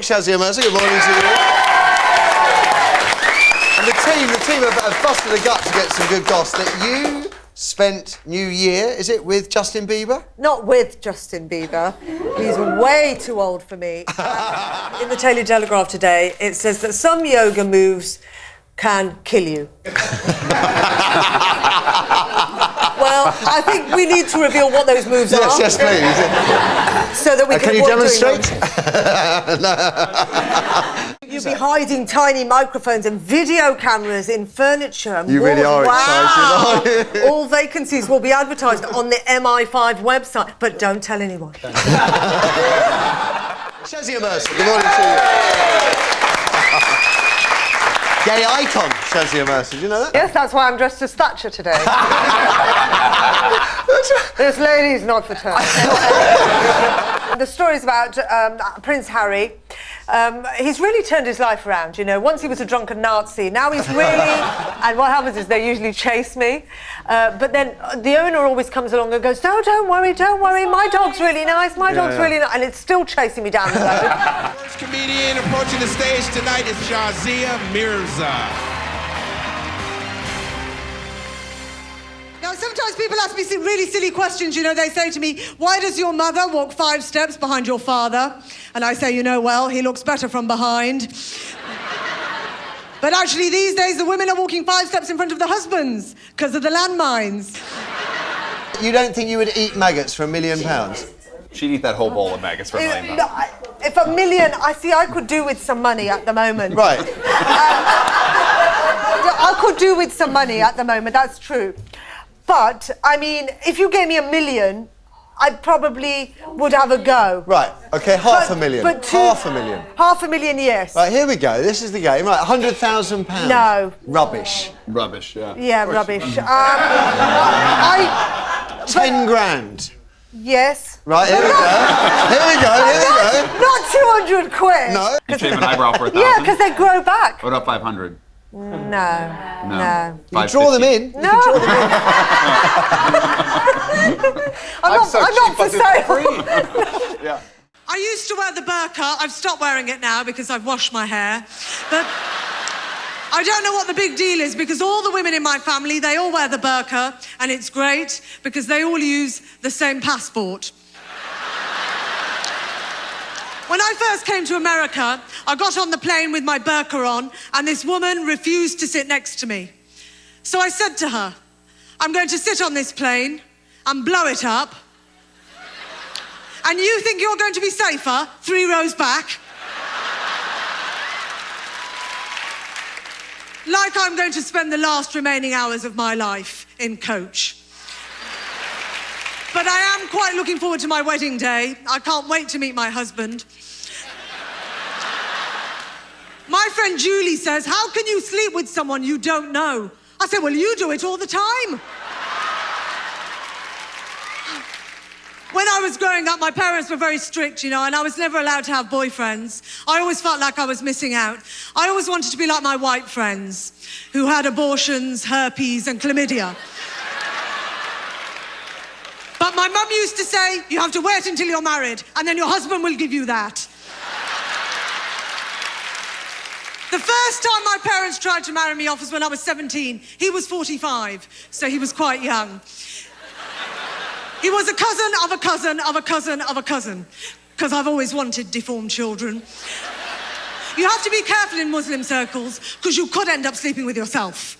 Shazia Mirza, good morning to you. And the team have busted a gut to get some good goss that you spent New Year, is it, with Justin Bieber? Not with Justin Bieber. He's way too old for me. In the Daily Telegraph today, it says that some yoga moves can kill you. Well, I think we need to reveal what those moves are. Yes, please. So that we can you demonstrate? You'll be hiding tiny microphones and video cameras in furniture. And you really are excited, aren't you? All vacancies will be advertised on the MI5 website, but don't tell anyone. Shazia Mirza, good morning to you. Gay icon, Shazia Mirza, do you know that? Yes, that's why I'm dressed as Thatcher today. This lady's not for turn. The story's about Prince Harry. He's really turned his life around, you know. Once he was a drunken Nazi, now he's really... And what happens is they usually chase me. But then the owner always comes along and goes, no, don't worry, my dog's really nice, my dog's really nice. And it's still chasing me down the road. First comedian approaching the stage tonight is Shazia Mirza. Now, sometimes people ask me really silly questions, you know. They say to me, why does your mother walk 5 steps behind your father? And I say, you know, well, he looks better from behind. But actually, these days, the women are walking 5 steps in front of the husbands because of the landmines. You don't think you would eat maggots for £1 million? She'd eat that whole bowl of maggots for £1 million. No, if £1 million, I could do with some money at the moment. Right. I could do with some money at the moment, that's true. But, I mean, if you gave me £1 million, I probably would have a go. Right, OK, half a million. Half a million. Half a million, yes. Right, here we go. This is the game. Right, £100,000. No. Rubbish. Rubbish, yeah. Yeah, rubbish. 10 grand. Yes. Right, here we go. Not 200 quid. No. You shave an eyebrow for 1,000? Yeah, because they grow back. What about 500? No. You draw them in. No. I'm not for sale. Yeah. I used to wear the burqa. I've stopped wearing it now because I've washed my hair. But I don't know what the big deal is because all the women in my family, they all wear the burqa, and it's great because they all use the same passport. When I first came to America, I got on the plane with my burqa on, and this woman refused to sit next to me. So I said to her, I'm going to sit on this plane and blow it up, and you think you're going to be safer 3 rows back? Like I'm going to spend the last remaining hours of my life in coach. But I am quite looking forward to my wedding day. I can't wait to meet my husband. My friend Julie says, how can you sleep with someone you don't know? I said, well, you do it all the time. When I was growing up, my parents were very strict, you know, and I was never allowed to have boyfriends. I always felt like I was missing out. I always wanted to be like my white friends, who had abortions, herpes, and chlamydia. But my mum used to say, you have to wait until you're married, and then your husband will give you that. The first time my parents tried to marry me off was when I was 17. He was 45, so he was quite young. He was a cousin of a cousin of a cousin of a cousin, because I've always wanted deformed children. You have to be careful in Muslim circles, because you could end up sleeping with yourself.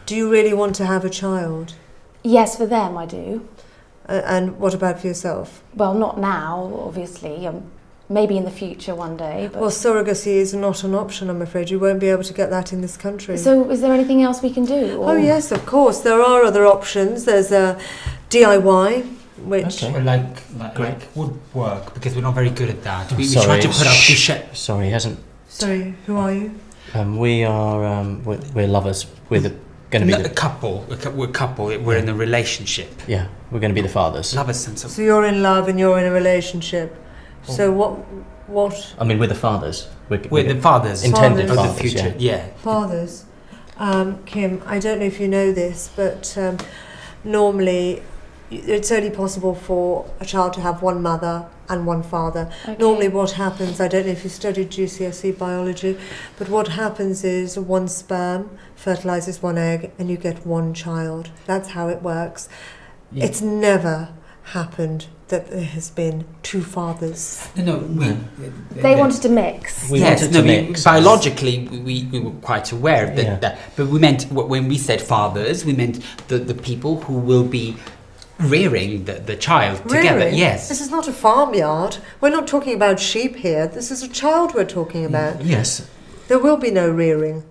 Do you really want to have a child? Yes, for them I do. And what about for yourself? Well, not now, obviously. Maybe in the future one day. But... Well, surrogacy is not an option, I'm afraid. You won't be able to get that in this country. So is there anything else we can do? Or... Oh, yes, of course. There are other options. There's a DIY, which... Okay. Like would work, because we're not very good at that. We try to put up the shed. Sorry, he hasn't... Sorry, who are you? We are... we're lovers. We're going to be a couple. We're a couple. We're in a relationship. Yeah, we're going to be the fathers. Lovers and so... So you're in love and you're in a relationship. So What? I mean, we're the fathers. We're the fathers. Intended of fathers, the future. Yeah. Fathers. Kim, I don't know if you know this, but normally it's only possible for a child to have one mother and one father. Okay. Normally what happens, I don't know if you studied GCSE biology, but what happens is one sperm fertilises one egg and you get one child. That's how it works. Yeah. It's never happened that there has been two fathers. No, They wanted to mix. We yes, wanted no, to mix. biologically, we were quite aware of that, Yeah. but we meant, when we said fathers, we meant the people who will be rearing the child together. Really? Yes. This is not a farmyard. We're not talking about sheep here. This is a child we're talking about. Yes. There will be no rearing.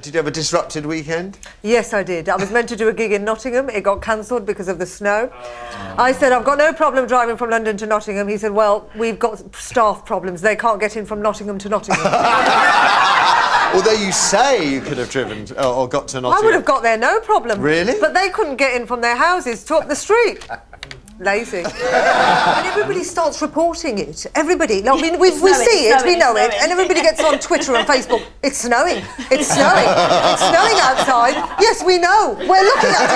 Did you have a disrupted weekend? Yes, I did. I was meant to do a gig in Nottingham. It got cancelled because of the snow. I said, I've got no problem driving from London to Nottingham. He said, well, we've got staff problems. They can't get in from Nottingham to Nottingham. Although you say you could have driven or got to I Nottingham. would have got there, no problem. Really? But they couldn't get in from their houses to up the street. Lazy. And everybody starts reporting it. Everybody. I mean, we see it, we know it, and everybody gets on Twitter and Facebook. It's snowing. It's snowing. It's snowing outside. Yes, we know. We're looking at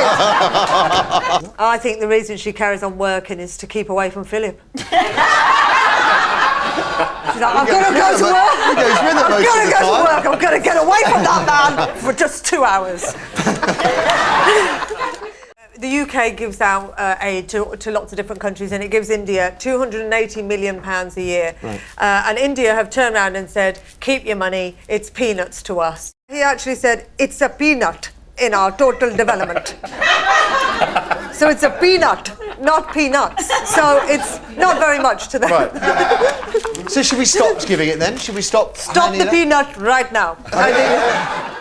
it. I think the reason she carries on working is to keep away from Philip. She's like, I've got to go to work. He goes with it most of the time. I'm going to get away from that man for just 2 hours. The UK gives out aid to lots of different countries, and it gives India £280 million a year. Right. And India have turned around and said, keep your money, it's peanuts to us. He actually said, it's a peanut in our total development. So it's a peanut, not peanuts. So it's not very much to them. Right. So should we stop giving it then? Should we stop? Stop the peanut right now. I think.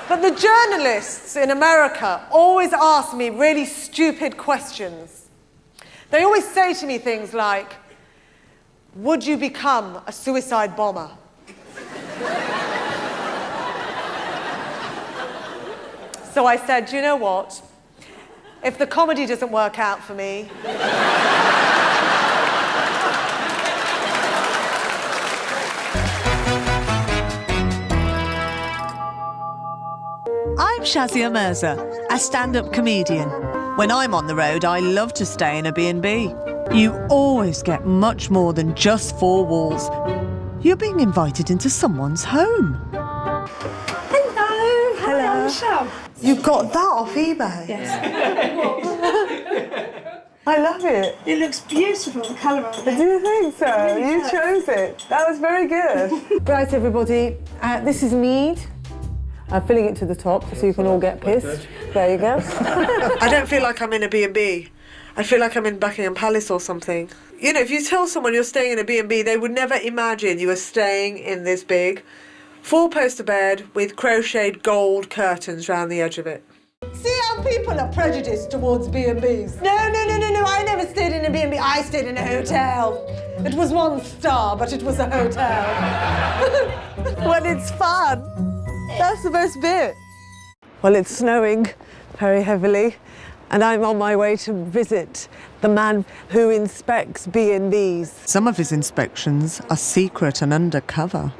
But the journalists in America always ask me really stupid questions. They always say to me things like, would you become a suicide bomber? So I said, you know what? If the comedy doesn't work out for me, I'm Shazia Mirza, a stand-up comedian. When I'm on the road, I love to stay in a B&B. You always get much more than just 4 walls. You're being invited into someone's home. hello. Hello. Shab. You got that off eBay? I love it. It looks beautiful, the colour of Do you think so? You chose it. That was very good. Right, everybody. This is mead. I'm filling it to the top so you can all get pissed. There you go. I don't feel like I'm in a B&B. I feel like I'm in Buckingham Palace or something. You know, if you tell someone you're staying in a B&B, they would never imagine you are staying in this big 4-poster bed with crocheted gold curtains round the edge of it. See how people are prejudiced towards B&Bs? No, I never stayed in a B&B. I stayed in a hotel. It was 1 star, but it was a hotel. Well, it's fun. That's the best bit. Well, it's snowing very heavily, and I'm on my way to visit the man who inspects B&Bs. Some of his inspections are secret and undercover.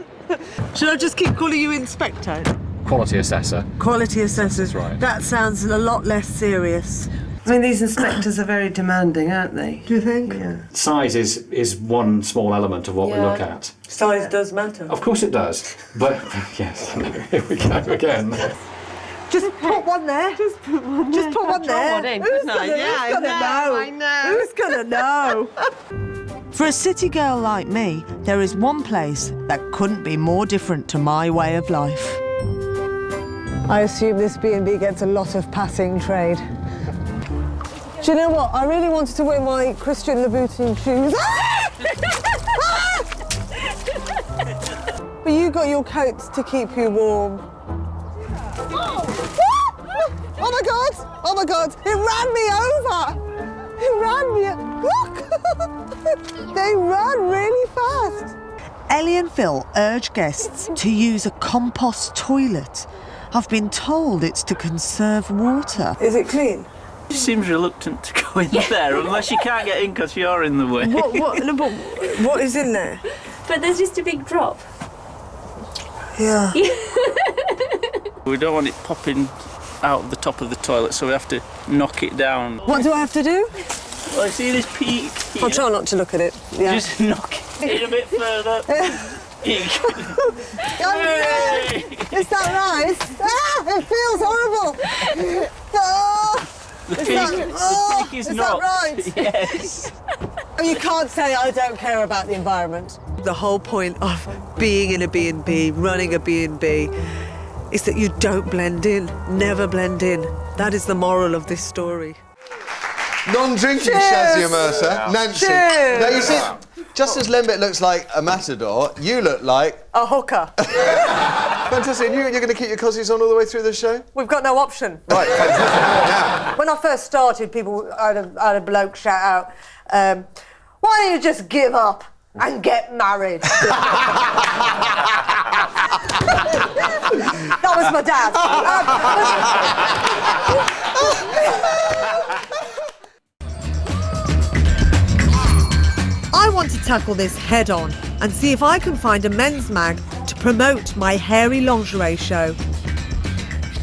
Should I just keep calling you Inspector? Quality assessor. Quality assessors. That's right. That sounds a lot less serious. I mean, these inspectors are very demanding, aren't they? Do you think? Yeah. Size is one small element of what we look at. Size does matter. Of course it does, but yes, here we go again. Just put one there. Just put one there. Just put one there. Who's gonna know? I know. Who's gonna know? For a city girl like me, there is one place that couldn't be more different to my way of life. I assume this B&B gets a lot of passing trade. Do you know what? I really wanted to wear my Christian Louboutin shoes. But you got your coats to keep you warm. Oh my God! Oh my God! It ran me over! It ran me... Look! They run really fast. Ellie and Phil urge guests to use a compost toilet. I've been told it's to conserve water. Is it clean? She seems reluctant to go in there unless you can't get in because you're in the way. What is in there? But there's just a big drop. Yeah. We don't want it popping out the top of the toilet, so we have to knock it down. What do I have to do? Well, I see this peak here. I'll try not to look at it. Yeah. Just knock it in a bit further. Is that right? It feels horrible. The peak is not. That right? Yes. You can't say I don't care about the environment. The whole point of being in a B&B, running a B&B, is that you don't blend in, never blend in. That is the moral of this story. Non-drinking Shazia Mirza, Nancy. Cheers. Now you see, just as Lembit looks like a matador, you look like a hooker. Fantastic. And you're going to keep your cozies on all the way through the show? We've got no option. Right, fantastic. Yeah. When I first started, I had a bloke shout out, why don't you just give up and get married? That was my dad. I want to tackle this head on and see if I can find a men's mag to promote my hairy lingerie show.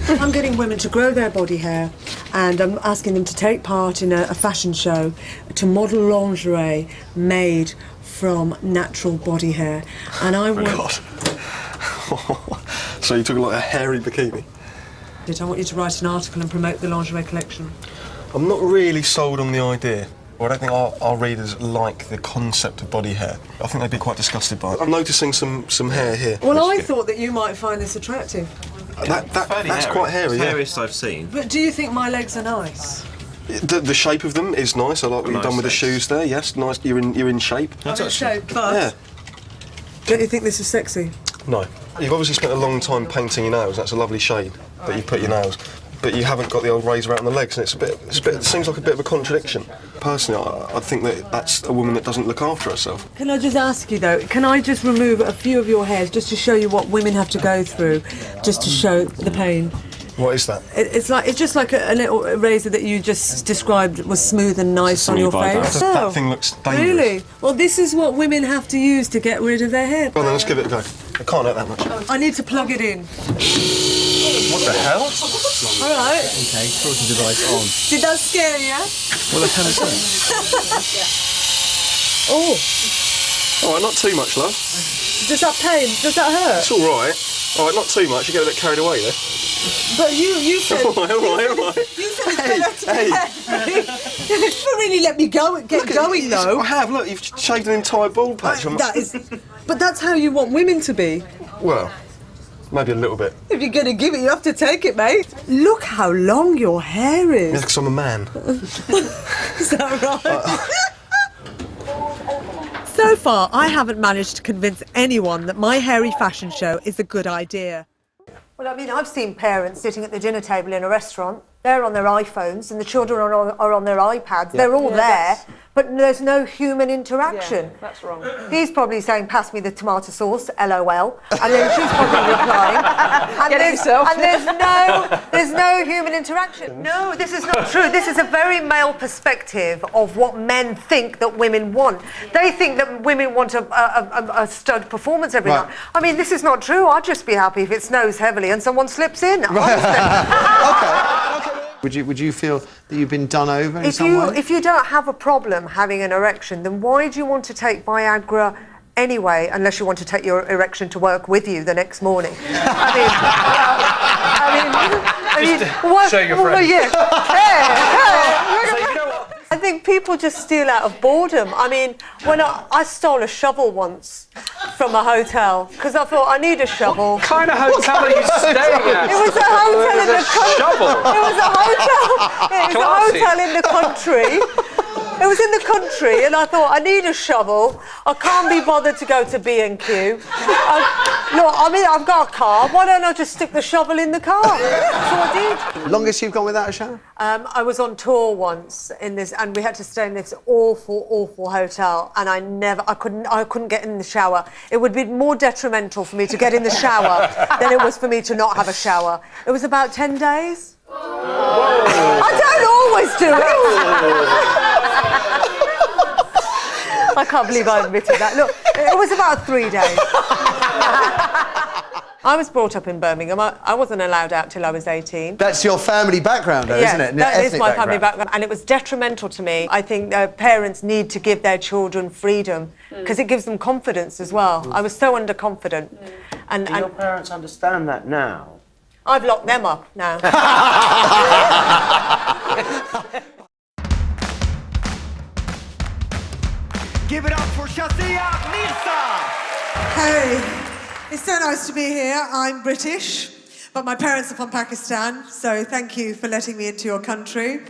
I'm getting women to grow their body hair and I'm asking them to take part in a fashion show to model lingerie made from natural body hair. And I want... God. So you took a lot of hairy bikini? I want you to write an article and promote the lingerie collection. I'm not really sold on the idea. I don't think our readers like the concept of body hair. I think they'd be quite disgusted by it. I'm noticing some hair here. Well, I thought that you might find this attractive. That's quite hairy, yeah. Hairiest I've seen. But do you think my legs are nice? The shape of them is nice. I like what you've done with the shoes there. Yes, nice. You're in shape. I'm in shape, but yeah. Don't you think this is sexy? No. You've obviously spent a long time painting your nails. That's a lovely shade that you put your nails. But you haven't got the old razor out on the legs, and it seems like a bit of a contradiction. Personally, I think that that's a woman that doesn't look after herself. Can I just ask you though, can I just remove a few of your hairs just to show you what women have to go through, just to show the pain? What is that? It's just like a little razor that you just described was smooth and nice on your face. That thing looks dangerous. Really? Well, this is what women have to use to get rid of their hair. Well, then let's give it a go. I can't hurt that much. I need to plug it in. What the hell? All right. Okay, talking device on. Did that scare you? Well, I can say. Oh. All right, not too much, love. Does that pain? Does that hurt? It's all right. All right, not too much. You get a bit carried away there. But you said... all right. You said it's but really let me go. Get going, though. I have. Look, you've shaved an entire bald patch. But that's how you want women to be. Well, maybe a little bit. If you're going to give it, you have to take it, mate. Look how long your hair is. Yeah, because I'm a man. Is that right? So far, I haven't managed to convince anyone that my hairy fashion show is a good idea. Well, I mean, I've seen parents sitting at the dinner table in a restaurant. They're on their iPhones and the children are on their iPads. Yeah. They're all there, but there's no human interaction. Yeah, that's wrong. He's probably saying, pass me the tomato sauce, LOL. And then she's probably replying. And there's no human interaction. No, this is not true. This is a very male perspective of what men think that women want. They think that women want a stud performance every night. I mean, this is not true. I'd just be happy if it snows heavily and someone slips in. Okay. Would you feel that you've been done over in some way? If you don't have a problem having an erection, then why do you want to take Viagra anyway, unless you want to take your erection to work with you the next morning? Show your friends. I think people just steal out of boredom. I mean, when I stole a shovel once from a hotel because I thought I need a shovel. What kind of hotel are you staying at? It was a hotel in the country. Shovel. It was a hotel in the country. It was in the country, and I thought, I need a shovel. I can't be bothered to go to B&Q. Look, I mean, I've got a car. Why don't I just stick the shovel in the car? So I did. Longest you've gone without a shower? I was on tour once in this, and we had to stay in this awful hotel, and I couldn't get in the shower. It would be more detrimental for me to get in the shower than it was for me to not have a shower. It was about 10 days. I don't always do it. I can't believe I admitted that. Look, it was about 3 days. I was brought up in Birmingham. I wasn't allowed out till I was 18. That's your family background, though, isn't it? That is my family background. And it was detrimental to me. I think parents need to give their children freedom because it gives them confidence as well. I was so underconfident. And Do your parents understand that now? I've locked them up now. Give it up for Shazia Mirza! Hey, it's so nice to be here. I'm British, but my parents are from Pakistan, so thank you for letting me into your country.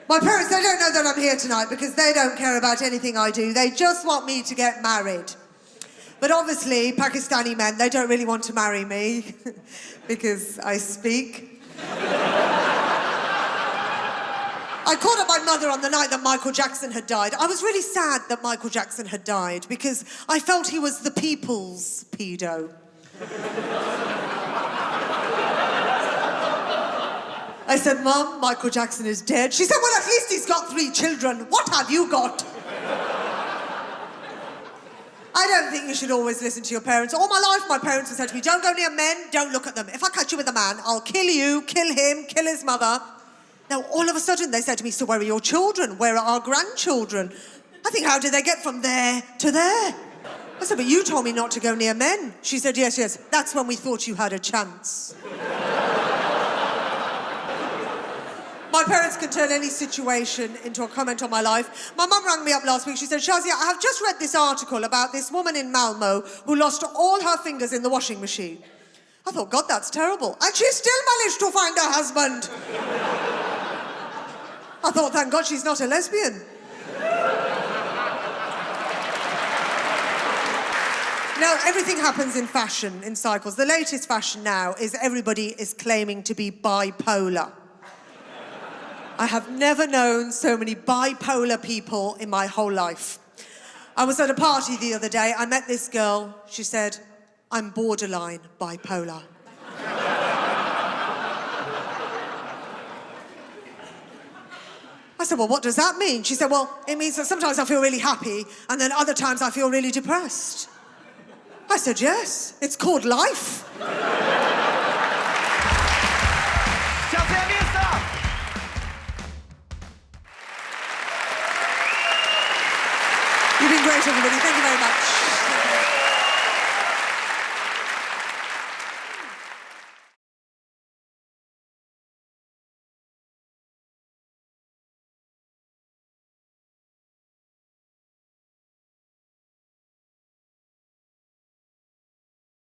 My parents, they don't know that I'm here tonight because they don't care about anything I do. They just want me to get married. But obviously, Pakistani men, they don't really want to marry me because I speak. I called up my mother on the night that Michael Jackson had died. I was really sad that Michael Jackson had died because I felt he was the people's pedo. I said, Mum, Michael Jackson is dead. She said, well, at least he's got 3 children. What have you got? I don't think you should always listen to your parents. All my life, my parents have said to me, don't go near men, don't look at them. If I catch you with a man, I'll kill you, kill him, kill his mother. Now, all of a sudden, they said to me, so where are your children? Where are our grandchildren? I think, how did they get from there to there? I said, but you told me not to go near men. She said, yes, yes, that's when we thought you had a chance. My parents can turn any situation into a comment on my life. My mum rang me up last week. She said, Shazia, I have just read this article about this woman in Malmo who lost all her fingers in the washing machine. I thought, God, that's terrible. And she still managed to find her husband. I thought, thank God she's not a lesbian. Now, everything happens in fashion, in cycles. The latest fashion now is everybody is claiming to be bipolar. I have never known so many bipolar people in my whole life. I was at a party the other day. I met this girl. She said, I'm borderline bipolar. I said, well, what does that mean? She said, well, it means that sometimes I feel really happy and then other times I feel really depressed. I said, yes, it's called life. Shazia Mirza! You've been great, everybody. Thank you very much.